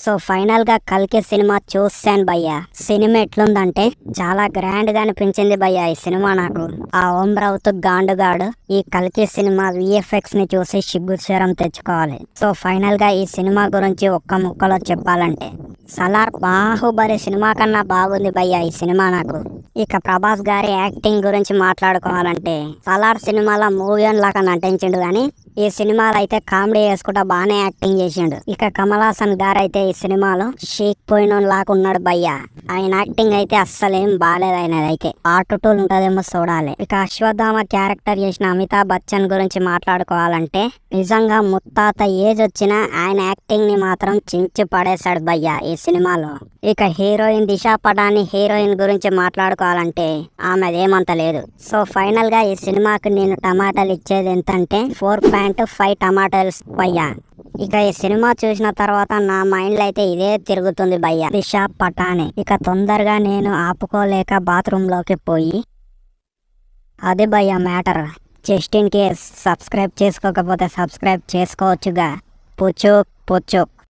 So final గా కల్కి cinema చూసాను భయ్యా. సినిమా ఎట్లుందంటే చాలా గ్రాండ్ గా అనిపించింది భయ్యా ఈ సినిమా నాకు. ఆ ఓం రావుత్ గాండుగాడు ఈ కల్కి సినిమా విఎఫ్ఎక్స్ ని చూసి సిగ్గుచరం తెచ్చుకోవాలి. సో ఫైనల్ గా ఈ సినిమా గురించి ఒక్క ముక్కలో చెప్పాలంటే సలార్ బాహుబలి సినిమా కన్నా బాగుంది భయ్యా ఈ సినిమా నాకు. ఇక ప్రభాస్ గారి యాక్టింగ్ గురించి మాట్లాడుకోవాలంటే సలార్ సినిమాలో మూవీన్ లాగా నటించిండు గాని ఈ సినిమాలో అయితే కామెడీ వేసుకుంటా బాగానే యాక్టింగ్ చేసిండు. ఇక కమల్ హాసన్ గారు అయితే ఈ సినిమాలో షేక్ పోయిన లాగా ఉన్నాడు భయ్యా. ఆయన యాక్టింగ్ అయితే అస్సలేం బాగాలేదు. ఆయనది అయితే పార్ట్ 2 ఉంటదేమో చూడాలి. ఇక అశ్వత్థామ క్యారెక్టర్ చేసిన అమితాబ్ బచ్చన్ గురించి మాట్లాడుకోవాలంటే నిజంగా ముత్తాత ఏజ్ వచ్చినా ఆయన యాక్టింగ్ ని మాత్రం చించి పడేశాడు భయ్యా ఈ సినిమాలో. ఇక హీరోయిన్ దిశా పటాని హీరోయిన్ గురించి మాట్లాడుకోవాలంటే ఆమెదేమంత లేదు. సో ఫైనల్ గా ఈ సినిమాకి నేను టమాటాలు ఇచ్చేది ఎంతంటే 4.5 టమాటాలు భయ్యా. ఇక ఈ సినిమా చూసిన తర్వాత నా మైండ్ లో అయితే ఇదే తిరుగుతుంది భయ్యా, దిశా పటాని. ఇక తొందరగా నేను ఆపుకోలేక బాత్రూమ్ లోకి పోయి అదే భయ్యా matter. Just in case subscribe చేసుకోకపోతే సబ్స్క్రైబ్ చేసుకోవచ్చుగా. పుచ్చుక్ పుచ్చుక్.